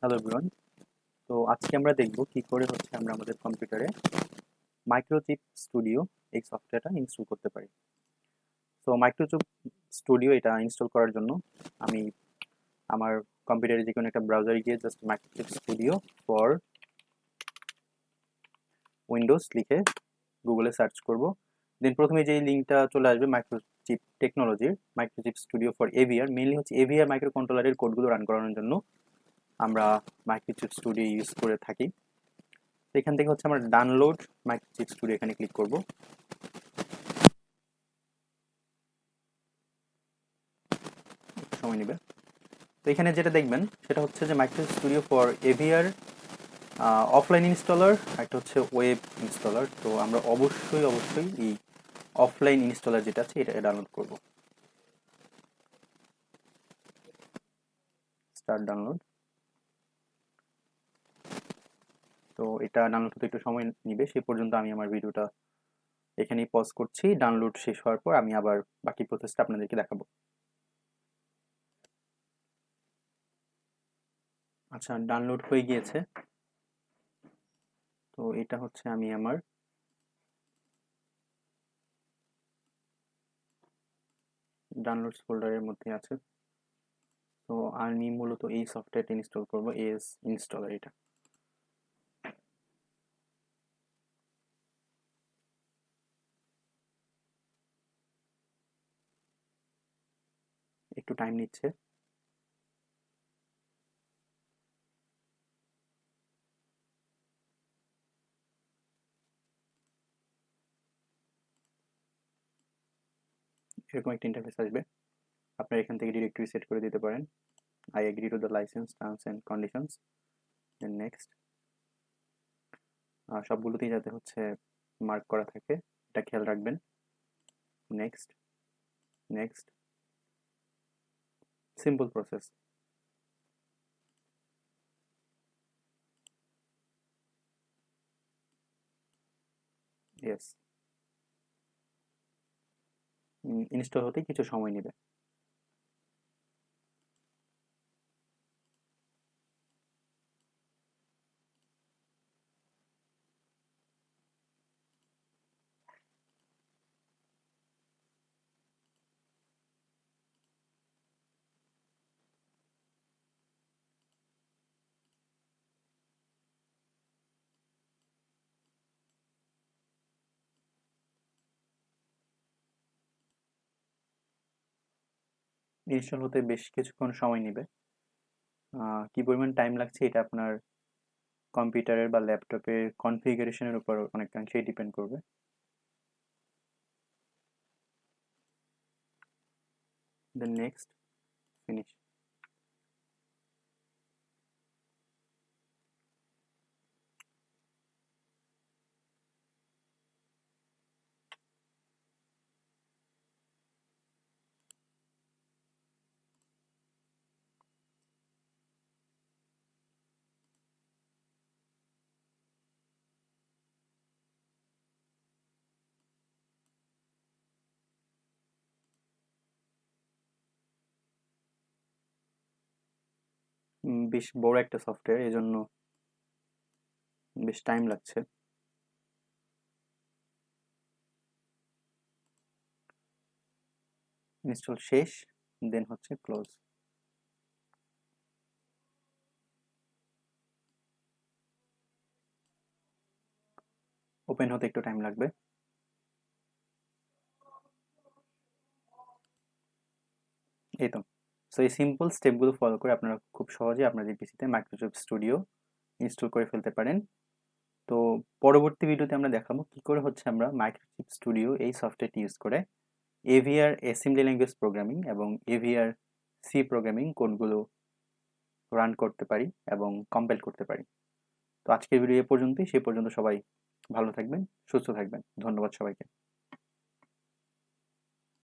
Hello everyone. তো আজকে আমরা দেখব কি করে আমরা আমাদের কম্পিউটারে মাইক্রোচিপ স্টুডিও এই সফটওয়্যারটা ইনস্টল করতে পারি। তো মাইক্রোচিপ স্টুডিও এটা ইনস্টল করার জন্য আমি আমার কম্পিউটারে যে কোনো একটা ব্রাউজারে গিয়ে just microchip studio for Windows লিখে গুগলে সার্চ করব। দেন প্রথমে যেই লিঙ্কটা চলে আসবে মাইক্রোচিপ টেকনোলজির microchip studio for AVR, mainly হচ্ছে এভিআর মাইক্রো কন্ট্রোলারের কোডগুলো রান করানোর জন্য আমরা মাইক্রোচিপ স্টুডিও ইউজ করে থাকি। এখান থেকে আমরা ডাউনলোড মাইক্রোচিপ স্টুডিও এখানে ক্লিক করব। সময় নেবে। তো এখানে যেটা দেখবেন সেটা হচ্ছে যে microchip studio for AVR offline installer, একটা হচ্ছে ওয়েব ইনস্টলার। তো আমরা অবশ্যই এই অফলাইন ইনস্টলার যেটা আছে এটা ডাউনলোড করব। Start download. তো এটা ডাউনলোড হতে একটু সময় নেবে, সে পর্যন্ত আমি আমার ভিডিওটা এখানেই পজ করছি। ডাউনলোড শেষ হওয়ার পর আমি আবার বাকি প্রসেসটা আপনাদেরকে দেখাবো। আচ্ছা, ডাউনলোড হয়ে গিয়েছে। তো এটা আমি আমার ডাউনলোডস ফোল্ডারের মধ্যে আছে। তো আমি মূলত এই সফটওয়্যারটা ইনস্টল করব, এস ইনস্টলার। এটা একটু টাইম নিচ্ছে। এরকম একটা ইন্টারফেস আসবে। আপনারা এখান থেকে ডিরেক্টরি সেট করে দিতে পারেন। I agree to the licence terms and conditions. Then next. সবগুলোতেই যাতে মার্ক করা থাকে এটা খেয়াল রাখবেন। Next, next. Simple process. Yes. Install হতে কিছু সময় নেবে। ইনস্টল হতে বেশ কিছুক্ষণ সময় নেবে। কি পরিমাণ টাইম লাগছে এটা আপনার কম্পিউটারের বা ল্যাপটপের কনফিগারেশনের উপর অনেকাংশেই ডিপেন্ড করবে। Then next, finish. বেশ বড় একটা সফটওয়্যার, এজন্য বেশ টাইম লাগছে। ইনস্টল শেষ। দেন ক্লোজ। ওপেন হতে একটু টাইম লাগবে। এই তো। সো এই সিম্পল স্টেপগুলো ফলো করে আপনারা খুব সহজে আপনাদের পিসিতে মাইক্রোসফট স্টুডিও ইনস্টল করে ফেলতে পারেন। তো পরবর্তী ভিডিওতে আমরা দেখাবো কি করে আমরা মাইক্রোসফট স্টুডিও এই সফটওয়্যারটি ইউজ করে এভিআর অ্যাসেম্বলি ল্যাঙ্গুয়েজ প্রোগ্রামিং এবং এভিআর সি প্রোগ্রামিং কোডগুলো রান করতে পারি এবং কম্পাইল করতে পারি। তো আজকের ভিডিও এ পর্যন্তই। সে পর্যন্ত সবাই ভালো থাকবেন, সুস্থ থাকবেন। ধন্যবাদ সবাইকে।